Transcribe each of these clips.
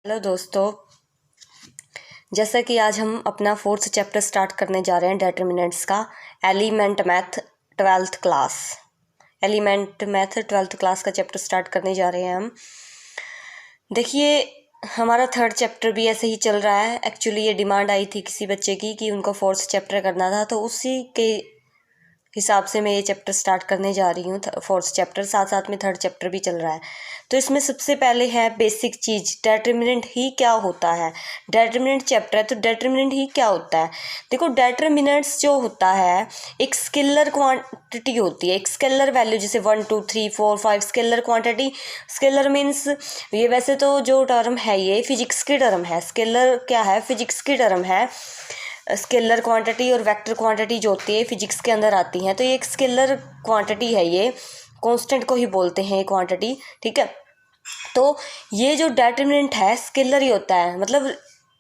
Hello दोस्तों, जैसा कि आज हम अपना 4th चैप्टर स्टार्ट करने जा रहे हैं डिटरमिनेंट्स का। एलिमेंट मैथ 12th क्लास का चैप्टर स्टार्ट करने जा रहे हैं हम। देखिए, हमारा 3rd चैप्टर भी ऐसे ही चल रहा है। एक्चुअली ये डिमांड आई थी किसी बच्चे की कि उनको 4th चैप्टर करना था, तो उसी के हिसाब से मैं ये चैप्टर स्टार्ट करने जा रही हूँ। 4th चैप्टर साथ साथ में 3rd चैप्टर भी चल रहा है। तो इसमें सबसे पहले है बेसिक चीज़, डिटरमिनेंट ही क्या होता है। डिटरमिनेंट चैप्टर है तो डिटरमिनेंट ही क्या होता है। देखो, डिटरमिनेंट्स जो होता है एक स्केलर क्वांटिटी होती है, एक स्केलर वैल्यू, जैसे 1 2 3 4 5 स्केलर क्वांटिटी। स्केलर मीन्स ये वैसे तो जो टर्म है ये फिजिक्स की टर्म है। स्केलर क्या है? फिजिक्स की टर्म है। स्केलर क्वांटिटी और वेक्टर क्वांटिटी जो होती है फिजिक्स के अंदर आती हैं। तो ये एक स्केलर क्वांटिटी है, ये कांस्टेंट को ही बोलते हैं क्वांटिटी, ठीक है। तो ये जो डिटरमिनेंट है स्केलर ही होता है, मतलब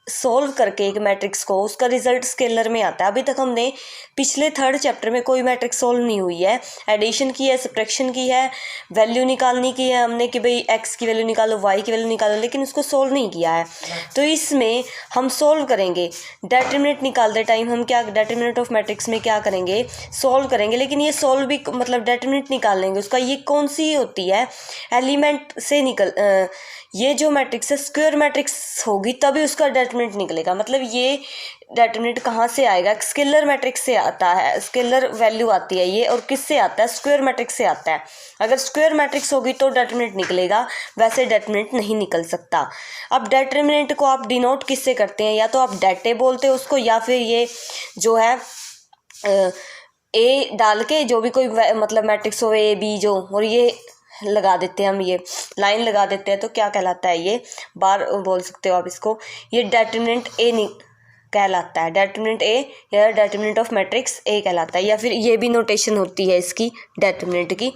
सोल्व करके एक मैट्रिक्स को उसका रिजल्ट स्केलर में आता है। अभी तक हमने पिछले 3rd चैप्टर में कोई मैट्रिक्स सोल्व नहीं हुई है। एडिशन की है, सब्ट्रैक्शन की है, वैल्यू निकालनी की है हमने कि भाई एक्स की वैल्यू निकालो, वाई की वैल्यू निकालो, लेकिन उसको सोल्व नहीं किया है। तो इसमें हम सोल्व करेंगे। डिटरमिनेंट निकालते टाइम हम क्या, डिटरमिनेंट ऑफ मैट्रिक्स में क्या करेंगे, सोल्व करेंगे। लेकिन ये सोल्व भी मतलब डिटरमिनेंट निकाल लेंगे उसका, ये कौन सी होती है, एलिमेंट से ये जो मैट्रिक्स है स्क्वायर मैट्रिक्स होगी तभी उसका डिटरमिनेंट निकलेगा। मतलब ये डिटरमिनेंट कहाँ से आएगा? स्केलर मैट्रिक्स से आता है, स्केलर वैल्यू आती है ये। और किससे आता है? स्क्वायर मैट्रिक्स से आता है। अगर स्क्वायर मैट्रिक्स होगी तो डिटरमिनेंट निकलेगा, वैसे डिटरमिनेंट नहीं निकल सकता। अब डिटरमिनेंट को आप डिनोट किससे करते हैं? या तो आप डेटे बोलते हो उसको, या फिर ये जो है ए डाल के जो भी कोई मतलब मैट्रिक्स हो, ए बी जो, और ये लगा देते हैं हम, ये लाइन लगा देते हैं, तो क्या कहलाता है? ये बार बोल सकते हो आप इसको, ये डिटरमिनेंट ए कहलाता है। डिटरमिनेंट ए या डिटरमिनेंट ऑफ मैट्रिक्स ए कहलाता है। या फिर ये भी नोटेशन होती है इसकी डिटरमिनेंट की।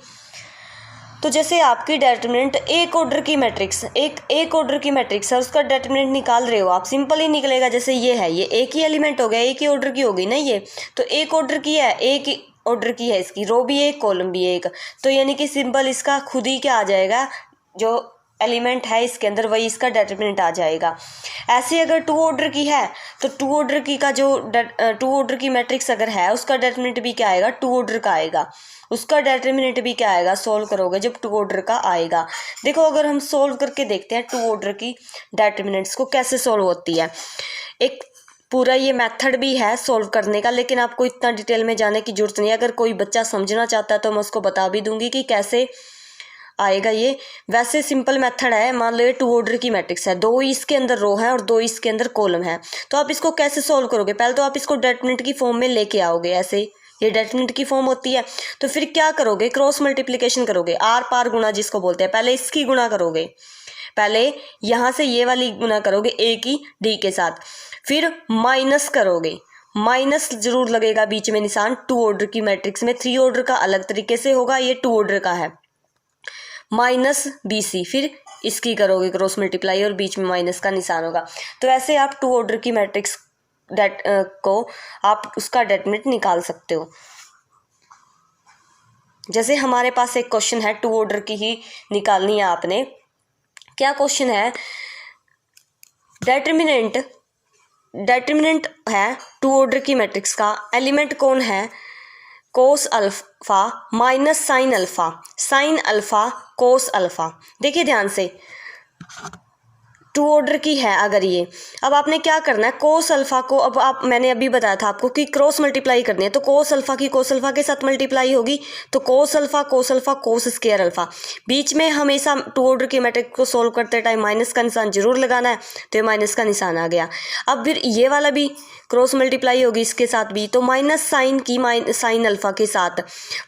तो जैसे आपकी डिटरमिनेंट एक ऑर्डर की मैट्रिक्स, एक ऑर्डर की मैट्रिक्स है, उसका डिटरमिनेंट निकाल रहे हो आप, सिंपल ही निकलेगा। जैसे ये है, ये एक ही एलिमेंट हो गया, एक ही ऑर्डर की होगी ना ये, तो एक ऑर्डर की है, एक ही ऑर्डर की है, इसकी रो भी एक कॉलम भी एक, तो यानी कि सिंपल इसका खुद ही क्या आ जाएगा, जो एलिमेंट है इसके अंदर वही इसका डिटरमिनेंट आ जाएगा। ऐसे अगर 2 ऑर्डर की है तो 2 ऑर्डर की का जो 2 ऑर्डर की मैट्रिक्स अगर है उसका डिटरमिनेंट भी क्या आएगा? 2 ऑर्डर का आएगा। उसका डिटरमिनेंट भी क्या आएगा? सोल्व करोगे जब 2 ऑर्डर का आएगा। देखो, अगर हम सोल्व करके देखते हैं 2 ऑर्डर की डिटरमिनेंट्स को कैसे सोल्व होती है। एक पूरा ये मेथड भी है सोल्व करने का, लेकिन आपको इतना डिटेल में जाने की जरूरत नहीं है। अगर कोई बच्चा समझना चाहता है तो मैं उसको बता भी दूंगी कि कैसे आएगा ये। वैसे सिंपल मेथड है। मान लो ये 2 ऑर्डर की मैट्रिक्स है, 2 इसके अंदर रो है और 2 इसके अंदर कॉलम है, तो आप इसको कैसे सोल्व करोगे? पहले तो आप इसको डिटरमिनेंट की फॉर्म में लेके आओगे, ऐसे ये डिटरमिनेंट की फॉर्म होती है। तो फिर क्या करोगे? क्रॉस मल्टीप्लिकेशन करोगे, आर पार गुणा जिसको बोलते हैं। पहले इसकी गुणा करोगे, पहले यहाँ से ये वाली गुणा करोगे ए की डी के साथ, फिर माइनस करोगे, माइनस जरूर लगेगा बीच में निशान। 2 ऑर्डर की मैट्रिक्स में 3 ऑर्डर का अलग तरीके से होगा, ये 2 ऑर्डर का है, माइनस BC, फिर इसकी करोगे क्रॉस मल्टीप्लाई और बीच में माइनस का निशान होगा। तो ऐसे आप 2 ऑर्डर की मैट्रिक्स को आप उसका डिटरमिनेंट निकाल सकते हो। जैसे हमारे पास एक क्वेश्चन है, 2 ऑर्डर की ही निकालनी है आपने। क्या क्वेश्चन है? डिटरमिनेंट है 2 ऑर्डर की मैट्रिक्स का, एलिमेंट कौन है? Cos alpha minus sine alpha, sine alpha cos alpha. देखिए ध्यान से, 2 ऑर्डर की है अगर ये, अब आपने क्या करना है, कोस अल्फा को, अब आप, मैंने अभी बताया था आपको कि क्रॉस मल्टीप्लाई करनी है, तो कोस अल्फा की कोस अल्फा के साथ मल्टीप्लाई होगी, तो cos alpha cos square alpha. बीच में हमेशा 2 ऑर्डर की मैट्रिक्स को सोल्व करते टाइम माइनस का निशान जरूर लगाना है, तो ये माइनस का निशान आ गया। अब फिर ये वाला भी क्रॉस मल्टीप्लाई होगी इसके साथ भी, तो माइनस साइन की साइन अल्फा के साथ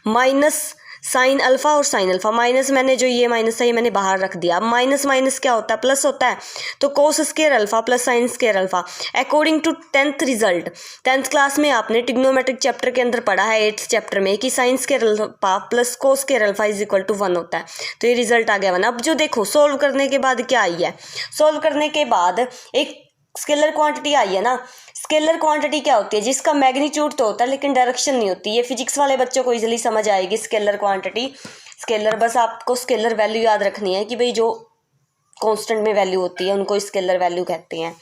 माइनस साइन अल्फा और साइन अल्फा, माइनस मैंने जो ये माइनस था ये मैंने बाहर रख दिया। अब माइनस माइनस क्या होता है? प्लस होता है, तो cos square alpha plus sine square alpha. According to 10th result, 10th class में आपने ट्रिग्नोमेट्रिक चैप्टर के अंदर पढ़ा है 8th चैप्टर में कि sine square alpha plus cos square alpha is equal to 1 होता है। तो ये रिजल्ट आ गया 1। अब जो देखो सोल्व करने के बाद क्या आई है, सोल्व करने के बाद एक स्केलर क्वांटिटी आई है ना। स्केलर क्वांटिटी क्या होती है? जिसका मैग्नीट्यूड तो होता है लेकिन डायरेक्शन नहीं होती। ये फिजिक्स वाले बच्चों को इजीली समझ आएगी स्केलर क्वांटिटी। स्केलर, बस आपको स्केलर वैल्यू याद रखनी है कि भाई जो कांस्टेंट में वैल्यू होती है उनको स्केलर वैल्यू कहते हैं।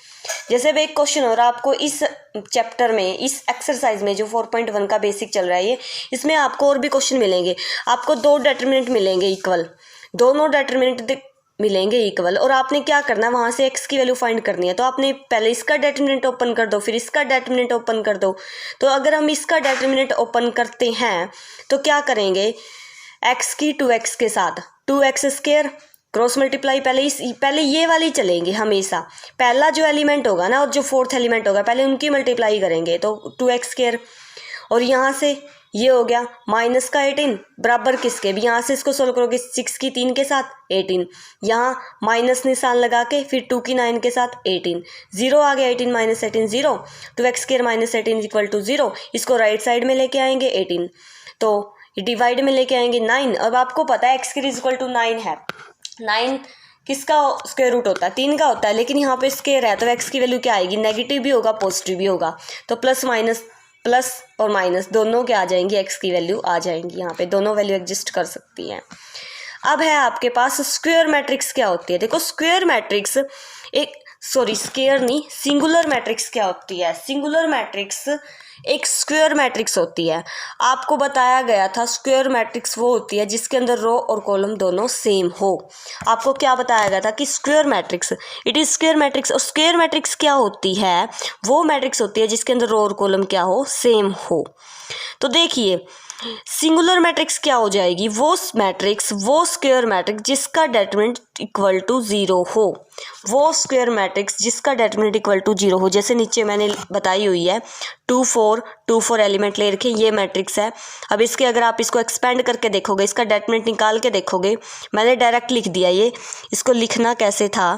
जैसे अब एक क्वेश्चन हो रहा है आपको इस चैप्टर में, इस एक्सरसाइज में जो 4.1 का बेसिक चल रहा है ये, इसमें आपको और भी क्वेश्चन मिलेंगे। आपको 2 डिटरमिनेंट मिलेंगे इक्वल, दोनों डिटरमिनेंट मिलेंगे इक्वल, और आपने क्या करना है वहाँ से x की वैल्यू फाइंड करनी है। तो आपने पहले इसका डिटरमिनेंट ओपन कर दो, फिर इसका डिटरमिनेंट ओपन कर दो। तो अगर हम इसका डिटरमिनेंट ओपन करते हैं तो क्या करेंगे, x की 2x के साथ 2x स्क्वायर क्रॉस मल्टीप्लाई, पहले ये वाली चलेंगे हमेशा। पहला जो एलिमेंट होगा ना और जो फोर्थ एलिमेंट होगा पहले उनकी मल्टीप्लाई करेंगे, तो 2x स्क्वायर, और यहाँ से ये हो गया माइनस का 18 बराबर किसके, भी यहाँ से इसको सोल्व करोगे 6 की 3 के साथ 18, यहाँ माइनस निशान लगा के फिर 2 की 9 के साथ 18, 0 आ गया, 18 minus 18 0, 2x square minus 18 equal to 0। इसको राइट साइड में लेके आएंगे 18, तो डिवाइड में लेके आएंगे 9। अब आपको पता है x स्क्वायर इक्वल टू 9 है, 9 किसका स्क्वायर रूट होता है, 3 का होता है, लेकिन यहाँ पे स्क्वायर है तो x की वैल्यू क्या आएगी, नेगेटिव भी होगा पॉजिटिव भी होगा, तो प्लस और माइनस दोनों क्या आ जाएंगी, x की वैल्यू आ जाएंगी, यहाँ पे दोनों वैल्यू एग्जिस्ट कर सकती हैं। अब है आपके पास स्क्वायर मैट्रिक्स क्या होती है। देखो स्क्वायर मैट्रिक्स स्क्वायर नहीं, सिंगुलर मैट्रिक्स क्या होती है। सिंगुलर मैट्रिक्स एक स्क्वायर मैट्रिक्स होती है। आपको बताया गया था स्क्वायर मैट्रिक्स वो होती है जिसके अंदर रो और कॉलम दोनों सेम हो। आपको क्या बताया गया था कि square matrix it is square matrix. और स्क्वायर मैट्रिक्स क्या होती है, वो मैट्रिक्स होती है जिसके अंदर रो और कॉलम क्या हो, सेम हो। तो देखिए सिंगुलर मैट्रिक्स क्या हो जाएगी, वो स्क्वायर मैट्रिक्स जिसका डिटरमिनेंट इक्वल टू 0 हो, वो स्क्वायर मैट्रिक्स जिसका डिटरमिनेंट इक्वल टू 0 हो। जैसे नीचे मैंने बताई हुई है 2 4 एलिमेंट ले रखे, ये मैट्रिक्स है। अब इसके अगर आप इसको एक्सपेंड करके देखोगे, इसका डिटरमिनेंट निकाल के देखोगे, मैंने डायरेक्ट लिख दिया ये। इसको लिखना कैसे था,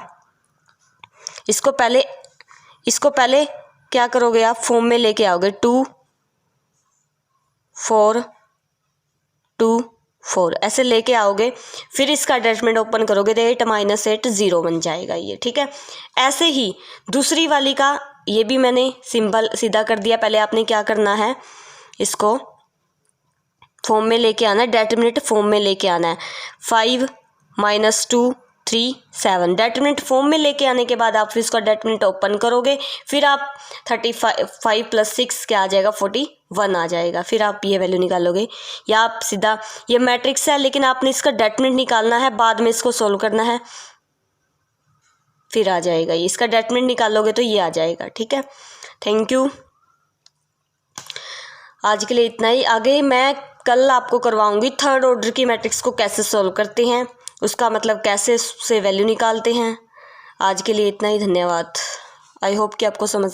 इसको पहले क्या करोगे आप, फॉर्म में लेके आओगे 2 4 2 4 ऐसे लेके आओगे, फिर इसका डिटरमिनेंट ओपन करोगे तो 8 माइनस 8 0 बन जाएगा ये, ठीक है। ऐसे ही दूसरी वाली का ये भी मैंने सिंबल सीधा कर दिया। पहले आपने क्या करना है, इसको फॉर्म में लेके आना है, डिटरमिनेंट फॉर्म में लेके आना है। 5 माइनस 2 3 7 डिटरमिनेंट फॉर्म में लेके आने के बाद आप फिर इसका डिटरमिनेंट ओपन करोगे, फिर आप 35 प्लस 6 क्या आ जाएगा, 41 आ जाएगा। फिर आप ये वैल्यू निकालोगे, या आप सीधा ये मैट्रिक्स है लेकिन आपने इसका डिटरमिनेंट निकालना है, बाद में इसको सोल्व करना है, फिर आ जाएगा ये। इसका डिटरमिनेंट निकालोगे तो ये आ जाएगा, ठीक है। थैंक यू, आज के लिए इतना ही। आगे मैं कल आपको करवाऊंगी थर्ड ऑर्डर की मैट्रिक्स को कैसे सॉल्व करते हैं, उसका मतलब कैसे उससे वैल्यू निकालते हैं। आज के लिए इतना ही, धन्यवाद। आई होप कि आपको समझ